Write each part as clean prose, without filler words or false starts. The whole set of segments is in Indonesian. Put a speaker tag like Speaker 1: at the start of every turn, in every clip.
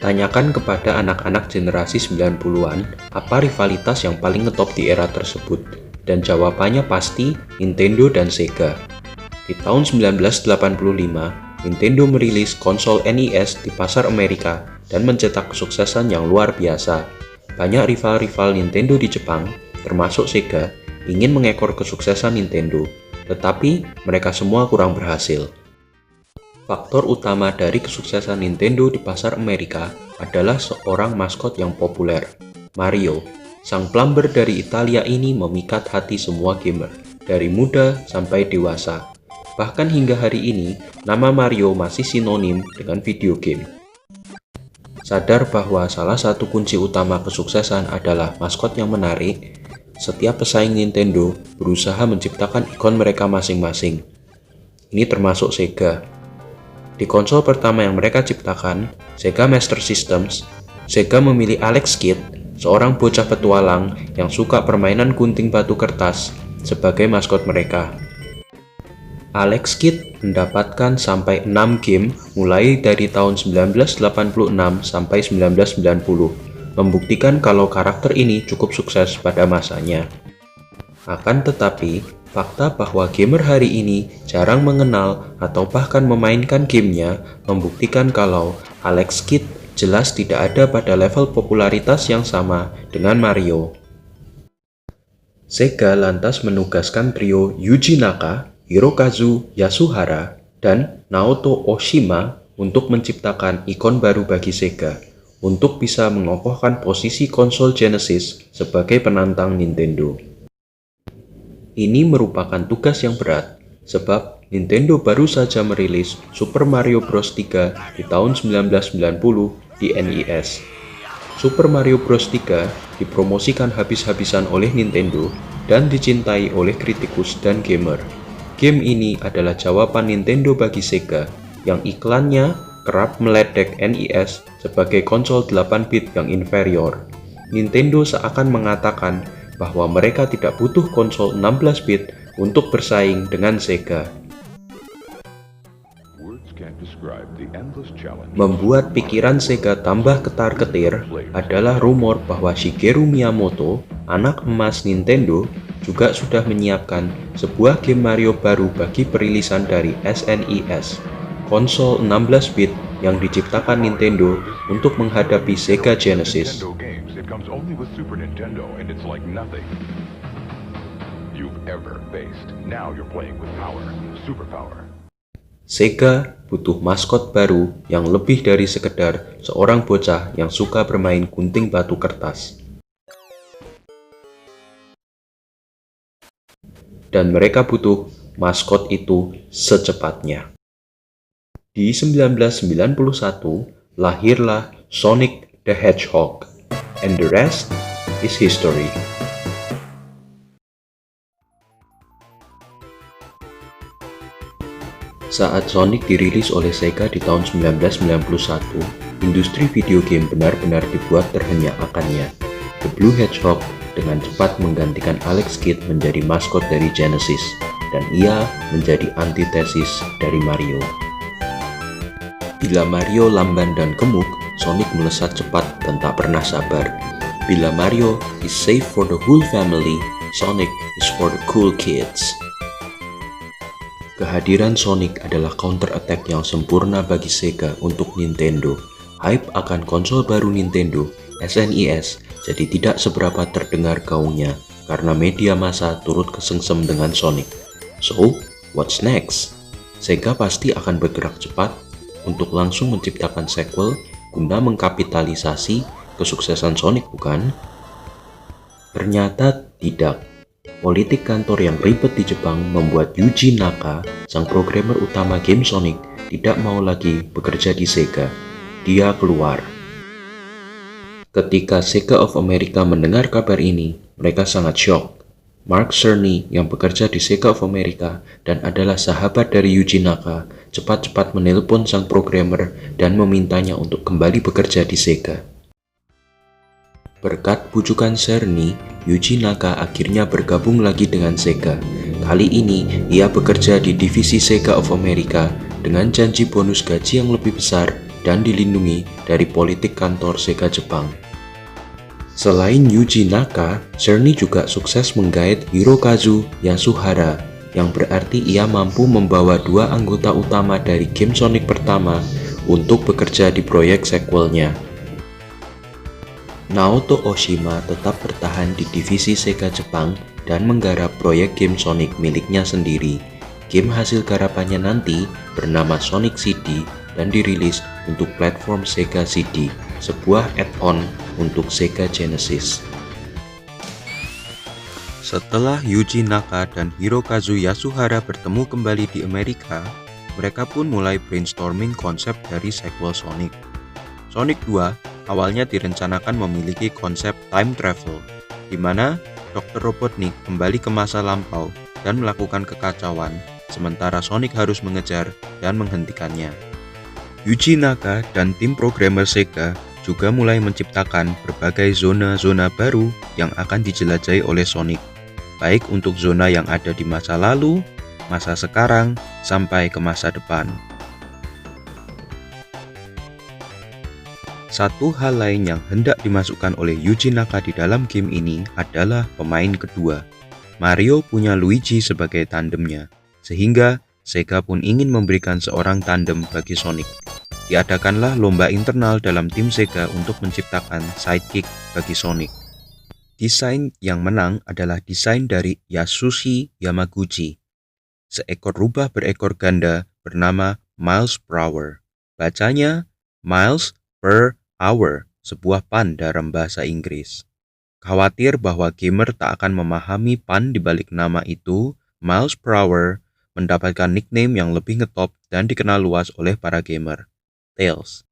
Speaker 1: Tanyakan kepada anak-anak generasi 90-an apa rivalitas yang paling ngetop di era tersebut, dan jawabannya pasti Nintendo dan Sega. Di tahun 1985, Nintendo merilis konsol NES di pasar Amerika dan mencetak kesuksesan yang luar biasa. Banyak rival-rival Nintendo di Jepang, termasuk Sega, ingin mengekor kesuksesan Nintendo, tetapi mereka semua kurang berhasil. Faktor utama dari kesuksesan Nintendo di pasar Amerika adalah seorang maskot yang populer, Mario. Sang plumber dari Italia ini memikat hati semua gamer, dari muda sampai dewasa. Bahkan hingga hari ini, nama Mario masih sinonim dengan video game. Sadar bahwa salah satu kunci utama kesuksesan adalah maskot yang menarik, setiap pesaing Nintendo berusaha menciptakan ikon mereka masing-masing. Ini termasuk Sega. Di konsol pertama yang mereka ciptakan, Sega Master System, Sega memilih Alex Kidd, seorang bocah petualang yang suka permainan gunting batu kertas, sebagai maskot mereka. Alex Kidd mendapatkan sampai 6 game mulai dari tahun 1986 sampai 1990, membuktikan kalau karakter ini cukup sukses pada masanya. Akan tetapi, fakta bahwa gamer hari ini jarang mengenal atau bahkan memainkan gamenya membuktikan kalau Alex Kidd jelas tidak ada pada level popularitas yang sama dengan Mario. Sega lantas menugaskan trio Yuji Naka, Hirokazu Yasuhara, dan Naoto Oshima untuk menciptakan ikon baru bagi Sega untuk bisa mengokohkan posisi konsol Genesis sebagai penantang Nintendo. Ini merupakan tugas yang berat, sebab Nintendo baru saja merilis Super Mario Bros. 3 di tahun 1990 di NES. Super Mario Bros. 3 dipromosikan habis-habisan oleh Nintendo dan dicintai oleh kritikus dan gamer. Game ini adalah jawaban Nintendo bagi Sega, yang iklannya kerap meledek NES sebagai konsol 8-bit yang inferior. Nintendo seakan mengatakan bahwa mereka tidak butuh konsol 16-bit untuk bersaing dengan Sega. Membuat pikiran Sega tambah ketar-ketir adalah rumor bahwa Shigeru Miyamoto, anak emas Nintendo, juga sudah menyiapkan sebuah game Mario baru bagi perilisan dari SNES, konsol 16-bit yang diciptakan Nintendo untuk menghadapi Sega Genesis.
Speaker 2: Comes only with Super Nintendo, and it's like nothing you've ever faced. Now you're playing with power, superpower.
Speaker 1: Sega butuh maskot baru yang lebih dari sekedar seorang bocah yang suka bermain gunting batu kertas. Dan mereka butuh maskot itu secepatnya. Di 1991, lahirlah Sonic the Hedgehog. And the rest is history. Saat Sonic dirilis oleh Sega di tahun 1991, industri video game benar-benar dibuat terhenyak-akannya. The Blue Hedgehog dengan cepat menggantikan Alex Kidd menjadi maskot dari Genesis, dan ia menjadi antitesis dari Mario. Bila Mario lamban dan gemuk, Sonic melesat cepat dan tak pernah sabar. Bila Mario is safe for the whole family, Sonic is for the cool kids. Kehadiran Sonic adalah counter attack yang sempurna bagi Sega untuk Nintendo. Hype akan konsol baru Nintendo, SNES, jadi tidak seberapa terdengar gaungnya karena media massa turut kesengsem dengan Sonic. So, what's next? Sega pasti akan bergerak cepat untuk langsung menciptakan sequel guna mengkapitalisasi kesuksesan Sonic, bukan? Ternyata tidak. Politik kantor yang ribet di Jepang membuat Yuji Naka, sang programmer utama game Sonic, tidak mau lagi bekerja di Sega. Dia keluar. Ketika Sega of America mendengar kabar ini, mereka sangat shock. Mark Cerny yang bekerja di Sega of America dan adalah sahabat dari Yuji Naka cepat-cepat menelpon sang programmer dan memintanya untuk kembali bekerja di Sega. Berkat bujukan Cerny, Yuji Naka akhirnya bergabung lagi dengan Sega. Kali ini ia bekerja di divisi Sega of America dengan janji bonus gaji yang lebih besar dan dilindungi dari politik kantor Sega Jepang. Selain Yuji Naka, Cerny juga sukses menggait Hirokazu Yasuhara, yang berarti ia mampu membawa dua anggota utama dari game Sonic pertama untuk bekerja di proyek sequelnya. Naoto Oshima tetap bertahan di divisi Sega Jepang dan menggarap proyek game Sonic miliknya sendiri. Game hasil garapannya nanti bernama Sonic CD dan dirilis untuk platform Sega CD, sebuah add-on untuk Sega Genesis. Setelah Yuji Naka dan Hirokazu Yasuhara bertemu kembali di Amerika, mereka pun mulai brainstorming konsep dari sequel Sonic. Sonic 2 awalnya direncanakan memiliki konsep time travel, di mana Dr. Robotnik kembali ke masa lampau dan melakukan kekacauan, sementara Sonic harus mengejar dan menghentikannya. Yuji Naka dan tim programmer Sega juga mulai menciptakan berbagai zona-zona baru yang akan dijelajahi oleh Sonic, baik untuk zona yang ada di masa lalu, masa sekarang, sampai ke masa depan. Satu hal lain yang hendak dimasukkan oleh Yuji Naka di dalam game ini adalah pemain kedua. Mario punya Luigi sebagai tandemnya, sehingga Sega pun ingin memberikan seorang tandem bagi Sonic. Diadakanlah lomba internal dalam tim Sega untuk menciptakan sidekick bagi Sonic. Desain yang menang adalah desain dari Yasushi Yamaguchi, seekor rubah berekor ganda bernama Miles per Hour. Bacanya Miles per Hour, sebuah pun dalam bahasa Inggris. Khawatir bahwa gamer tak akan memahami pun di balik nama itu, Miles per Hour mendapatkan nickname yang lebih ngetop dan dikenal luas oleh para gamer, Tails.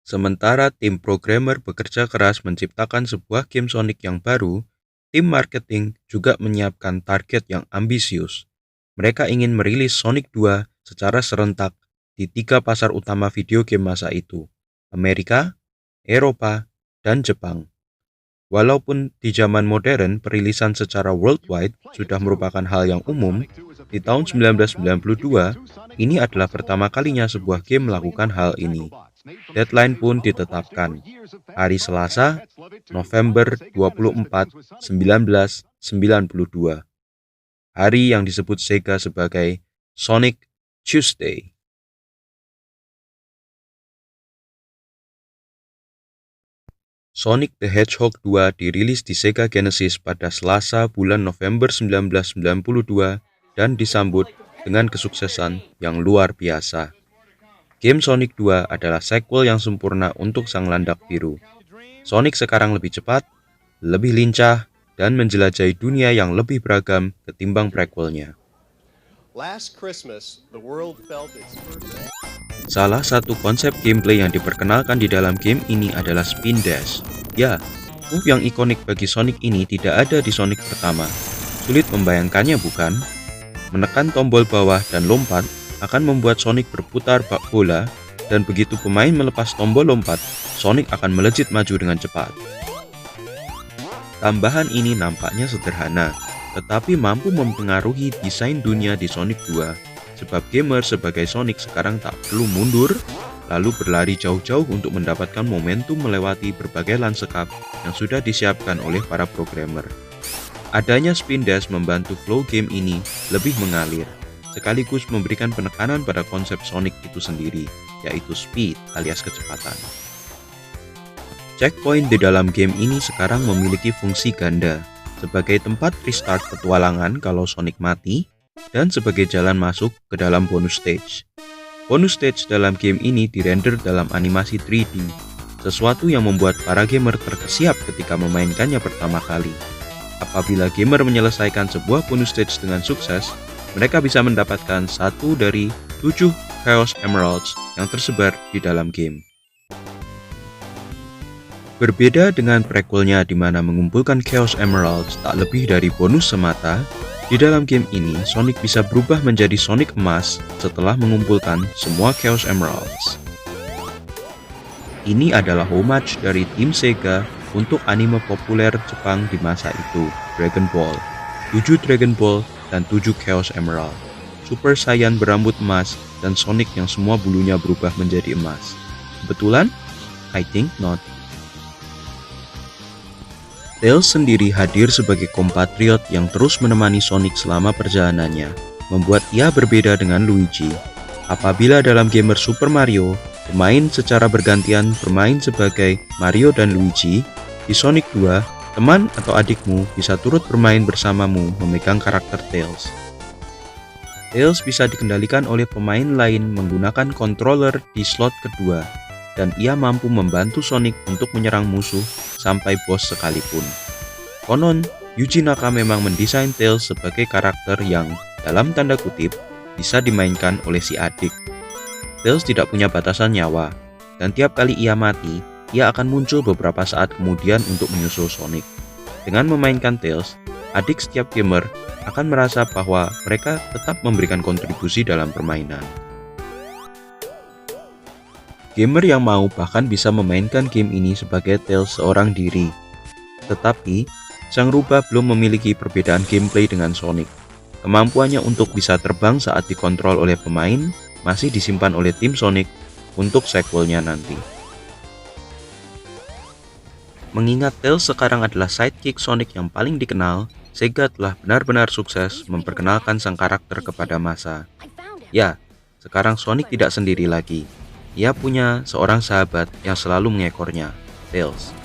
Speaker 1: Sementara tim programmer bekerja keras menciptakan sebuah game Sonic yang baru, tim marketing juga menyiapkan target yang ambisius. Mereka ingin merilis Sonic 2 secara serentak di 3 pasar utama video game masa itu, Amerika, Eropa, dan Jepang. Walaupun di zaman modern perilisan secara worldwide sudah merupakan hal yang umum, di tahun 1992, ini adalah pertama kalinya sebuah game melakukan hal ini. Deadline pun ditetapkan, hari Selasa, November 24, 1992. Hari yang disebut Sega sebagai Sonic Tuesday. Sonic the Hedgehog 2 dirilis di Sega Genesis pada Selasa bulan November 1992 dan disambut dengan kesuksesan yang luar biasa. Game Sonic 2 adalah sequel yang sempurna untuk sang landak biru. Sonic sekarang lebih cepat, lebih lincah, dan menjelajahi dunia yang lebih beragam ketimbang prequelnya. Salah satu konsep gameplay yang diperkenalkan di dalam game ini adalah Spin Dash. Ya, move yang ikonik bagi Sonic ini tidak ada di Sonic pertama. Sulit membayangkannya bukan? Menekan tombol bawah dan lompat akan membuat Sonic berputar bak bola, dan begitu pemain melepas tombol lompat, Sonic akan melejit maju dengan cepat. Tambahan ini nampaknya sederhana, tetapi mampu mempengaruhi desain dunia di Sonic 2, sebab gamer sebagai Sonic sekarang tak perlu mundur, lalu berlari jauh-jauh untuk mendapatkan momentum melewati berbagai lanskap yang sudah disiapkan oleh para programmer. Adanya Spin Dash membantu flow game ini lebih mengalir, sekaligus memberikan penekanan pada konsep Sonic itu sendiri, yaitu speed alias kecepatan. Checkpoint di dalam game ini sekarang memiliki fungsi ganda, sebagai tempat restart petualangan kalau Sonic mati, dan sebagai jalan masuk ke dalam bonus stage. Bonus stage dalam game ini dirender dalam animasi 3D, sesuatu yang membuat para gamer terkesiap ketika memainkannya pertama kali. Apabila gamer menyelesaikan sebuah bonus stage dengan sukses, mereka bisa mendapatkan 1 dari 7 Chaos Emeralds yang tersebar di dalam game. Berbeda dengan prequelnya di mana mengumpulkan Chaos Emeralds tak lebih dari bonus semata, di dalam game ini Sonic bisa berubah menjadi Sonic emas setelah mengumpulkan semua Chaos Emeralds. Ini adalah homage dari tim Sega untuk anime populer Jepang di masa itu, Dragon Ball. 7 Dragon Ball dan 7 Chaos Emerald, Super Saiyan berambut emas, dan Sonic yang semua bulunya berubah menjadi emas. Kebetulan? I think not. Tails sendiri hadir sebagai kompatriot yang terus menemani Sonic selama perjalanannya, membuat ia berbeda dengan Luigi. Apabila dalam gamer Super Mario, pemain secara bergantian bermain sebagai Mario dan Luigi, di Sonic 2, teman atau adikmu bisa turut bermain bersamamu memegang karakter Tails. Tails bisa dikendalikan oleh pemain lain menggunakan controller di slot kedua, dan ia mampu membantu Sonic untuk menyerang musuh sampai bos sekalipun. Konon, Yuji Naka memang mendesain Tails sebagai karakter yang, dalam tanda kutip, bisa dimainkan oleh si adik. Tails tidak punya batasan nyawa, dan tiap kali ia mati, ia akan muncul beberapa saat kemudian untuk menyusul Sonic. Dengan memainkan Tails, adik setiap gamer akan merasa bahwa mereka tetap memberikan kontribusi dalam permainan. Gamer yang mau bahkan bisa memainkan game ini sebagai Tails seorang diri. Tetapi, sang rubah belum memiliki perbedaan gameplay dengan Sonic. Kemampuannya untuk bisa terbang saat dikontrol oleh pemain masih disimpan oleh tim Sonic untuk sequelnya nanti. Mengingat Tails sekarang adalah sidekick Sonic yang paling dikenal, Sega telah benar-benar sukses memperkenalkan sang karakter kepada massa. Ya, sekarang Sonic tidak sendiri lagi. Ia punya seorang sahabat yang selalu mengekornya, Tails.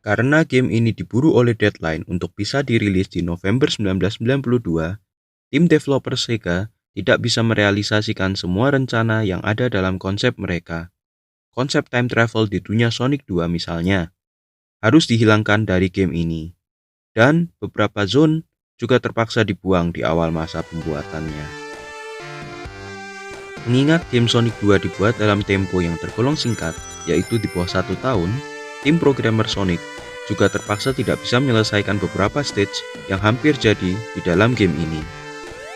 Speaker 1: Karena game ini diburu oleh deadline untuk bisa dirilis di November 1992, tim developer Sega tidak bisa merealisasikan semua rencana yang ada dalam konsep mereka. Konsep time travel di dunia Sonic 2 misalnya, harus dihilangkan dari game ini. Dan beberapa zone juga terpaksa dibuang di awal masa pembuatannya. Mengingat game Sonic 2 dibuat dalam tempo yang tergolong singkat, yaitu di bawah 1 tahun, tim programmer Sonic juga terpaksa tidak bisa menyelesaikan beberapa stage yang hampir jadi di dalam game ini.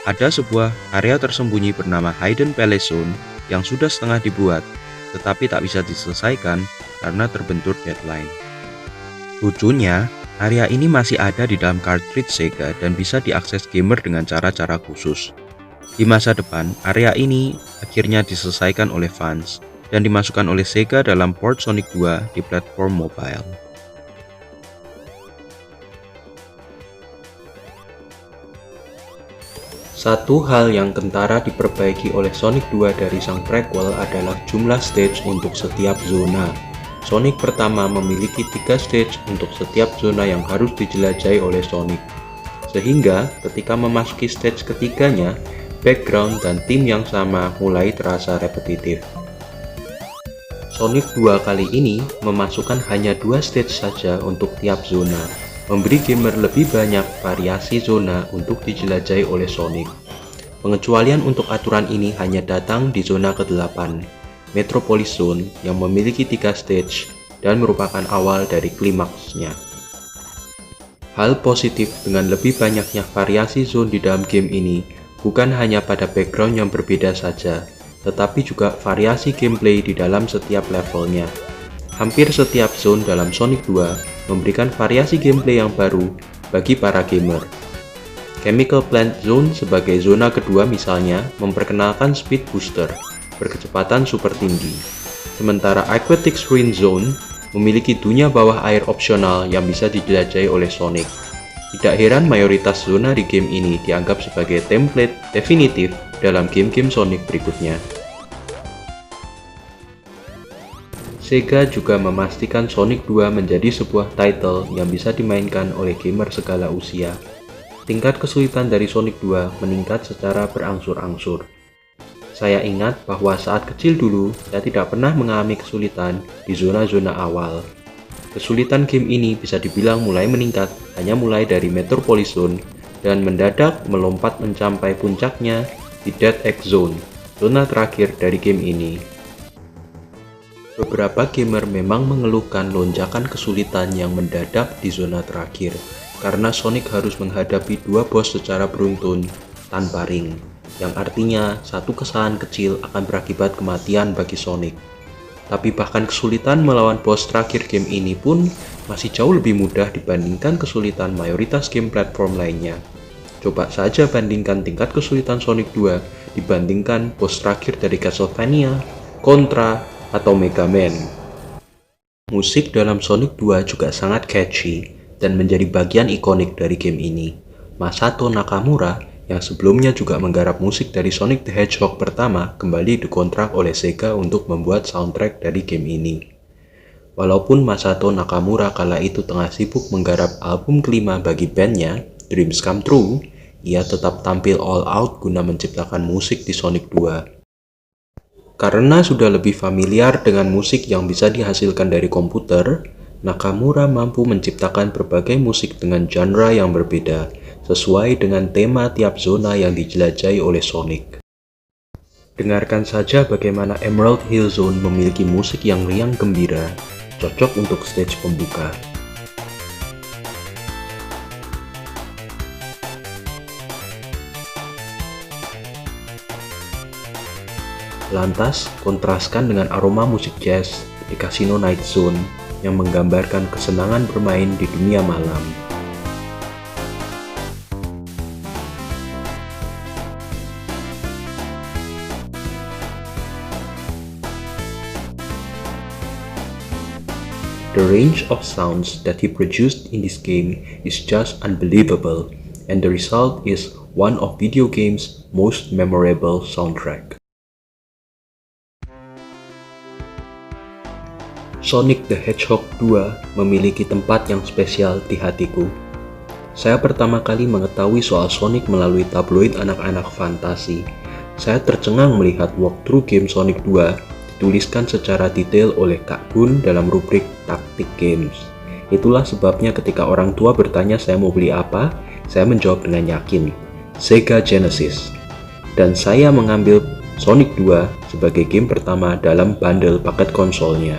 Speaker 1: Ada sebuah area tersembunyi bernama Hidden Palace Zone yang sudah setengah dibuat, tetapi tak bisa diselesaikan karena terbentur deadline. Lucunya, area ini masih ada di dalam cartridge Sega dan bisa diakses gamer dengan cara-cara khusus. Di masa depan, area ini akhirnya diselesaikan oleh fans dan dimasukkan oleh Sega dalam port Sonic 2 di platform mobile. Satu hal yang kentara diperbaiki oleh Sonic 2 dari sang prequel adalah jumlah stage untuk setiap zona. Sonic pertama memiliki 3 stage untuk setiap zona yang harus dijelajahi oleh Sonic. Sehingga ketika memasuki stage ketiganya, background dan tim yang sama mulai terasa repetitif. Sonic 2 kali ini memasukkan hanya 2 stage saja untuk tiap zona, memberi gamer lebih banyak variasi zona untuk dijelajahi oleh Sonic. Pengecualian untuk aturan ini hanya datang di zona ke-8, Metropolis Zone, yang memiliki 3 stage dan merupakan awal dari klimaksnya. Hal positif dengan lebih banyaknya variasi zone di dalam game ini bukan hanya pada background yang berbeda saja, tetapi juga variasi gameplay di dalam setiap levelnya. Hampir setiap zone dalam Sonic 2 memberikan variasi gameplay yang baru bagi para gamer. Chemical Plant Zone sebagai zona kedua misalnya memperkenalkan speed booster, berkecepatan super tinggi. Sementara Aquatic Ruin Zone memiliki dunia bawah air opsional yang bisa dijelajahi oleh Sonic. Tidak heran mayoritas zona di game ini dianggap sebagai template definitif dalam game-game Sonic berikutnya. Sega juga memastikan Sonic 2 menjadi sebuah title yang bisa dimainkan oleh gamer segala usia. Tingkat kesulitan dari Sonic 2 meningkat secara berangsur-angsur. Saya ingat bahwa saat kecil dulu, saya tidak pernah mengalami kesulitan di zona-zona awal. Kesulitan game ini bisa dibilang mulai meningkat, hanya mulai dari Metropolis Zone, dan mendadak melompat mencapai puncaknya di Dead Egg Zone, zona terakhir dari game ini. Beberapa gamer memang mengeluhkan lonjakan kesulitan yang mendadak di zona terakhir, karena Sonic harus menghadapi 2 bos secara beruntun tanpa ring, yang artinya satu kesalahan kecil akan berakibat kematian bagi Sonic. Tapi bahkan kesulitan melawan bos terakhir game ini pun masih jauh lebih mudah dibandingkan kesulitan mayoritas game platform lainnya. Coba saja bandingkan tingkat kesulitan Sonic 2 dibandingkan bos terakhir dari Castlevania, Contra, atau Mega Man. Musik dalam Sonic 2 juga sangat catchy dan menjadi bagian ikonik dari game ini. Masato Nakamura yang sebelumnya juga menggarap musik dari Sonic the Hedgehog pertama kembali dikontrak oleh Sega untuk membuat soundtrack dari game ini. Walaupun Masato Nakamura kala itu tengah sibuk menggarap album kelima bagi bandnya, Dreams Come True, ia tetap tampil all out guna menciptakan musik di Sonic 2. Karena sudah lebih familiar dengan musik yang bisa dihasilkan dari komputer, Nakamura mampu menciptakan berbagai musik dengan genre yang berbeda, sesuai dengan tema tiap zona yang dijelajahi oleh Sonic. Dengarkan saja bagaimana Emerald Hill Zone memiliki musik yang riang gembira, cocok untuk stage pembuka. Lantas, kontraskan dengan aroma musik jazz di Casino Night Zone yang menggambarkan kesenangan bermain di dunia malam. The range of sounds that he produced in this game is just unbelievable, and the result is one of video game's most memorable soundtrack. Sonic the Hedgehog 2 memiliki tempat yang spesial di hatiku. Saya pertama kali mengetahui soal Sonic melalui tabloid anak-anak fantasi. Saya tercengang melihat walkthrough game Sonic 2 dituliskan secara detail oleh Kak Bun dalam rubrik Taktik Games. Itulah sebabnya ketika orang tua bertanya saya mau beli apa, saya menjawab dengan yakin, Sega Genesis. Dan saya mengambil Sonic 2 sebagai game pertama dalam bundle paket konsolnya.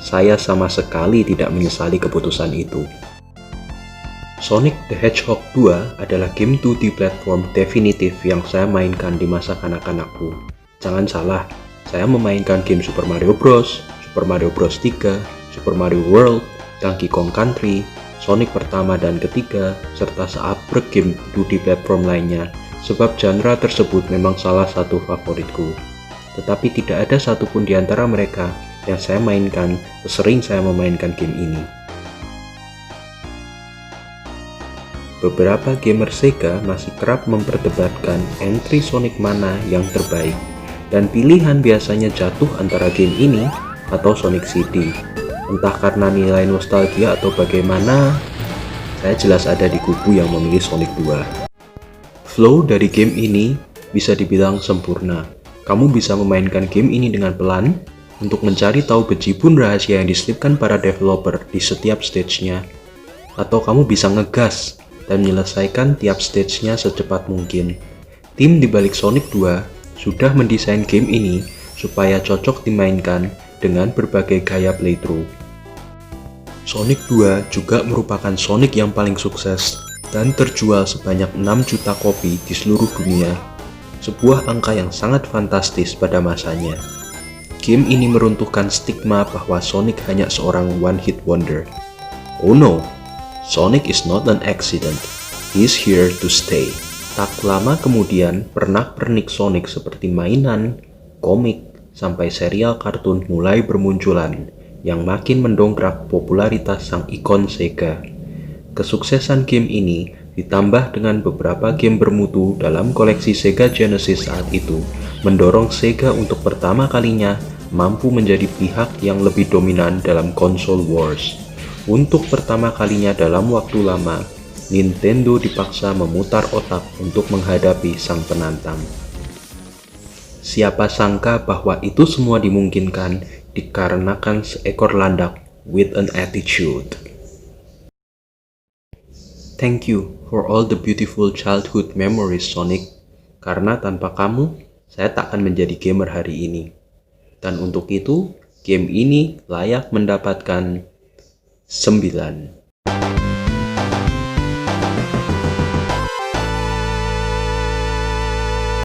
Speaker 1: Saya sama sekali tidak menyesali keputusan itu. Sonic the Hedgehog 2 adalah game 2D platform definitif yang saya mainkan di masa kanak-kanakku. Jangan salah, saya memainkan game Super Mario Bros, Super Mario Bros 3, Super Mario World, Donkey Kong Country, Sonic pertama dan ketiga, serta seabrek game 2D platform lainnya, sebab genre tersebut memang salah satu favoritku. Tetapi tidak ada satupun di antara mereka yang saya mainkan sesering saya memainkan game ini. Beberapa gamer Sega masih kerap memperdebatkan entry Sonic mana yang terbaik, dan pilihan biasanya jatuh antara game ini atau Sonic CD. Entah karena nilai nostalgia atau bagaimana, saya jelas ada di kubu yang memilih Sonic 2. Flow dari game ini bisa dibilang sempurna. Kamu bisa memainkan game ini dengan pelan, untuk mencari tahu bejibun rahasia yang diselipkan para developer di setiap stage-nya. Atau kamu bisa ngegas dan menyelesaikan tiap stage-nya secepat mungkin. Tim di balik Sonic 2 sudah mendesain game ini supaya cocok dimainkan dengan berbagai gaya playthrough. Sonic 2 juga merupakan Sonic yang paling sukses dan terjual sebanyak 6 juta kopi di seluruh dunia. Sebuah angka yang sangat fantastis pada masanya. Game ini meruntuhkan stigma bahwa Sonic hanya seorang one-hit wonder. Oh no, Sonic is not an accident. He's here to stay. Tak lama kemudian, pernak-pernik Sonic seperti mainan, komik, sampai serial kartun mulai bermunculan, yang makin mendongkrak popularitas sang ikon Sega. Kesuksesan game ini ditambah dengan beberapa game bermutu dalam koleksi Sega Genesis saat itu, mendorong Sega untuk pertama kalinya mampu menjadi pihak yang lebih dominan dalam console wars. Untuk pertama kalinya dalam waktu lama, Nintendo dipaksa memutar otak untuk menghadapi sang penantang. Siapa sangka bahwa itu semua dimungkinkan dikarenakan seekor landak with an attitude. Thank you for all the beautiful childhood memories, Sonic. Karena tanpa kamu, saya tak akan menjadi gamer hari ini. Dan untuk itu, game ini layak mendapatkan 9.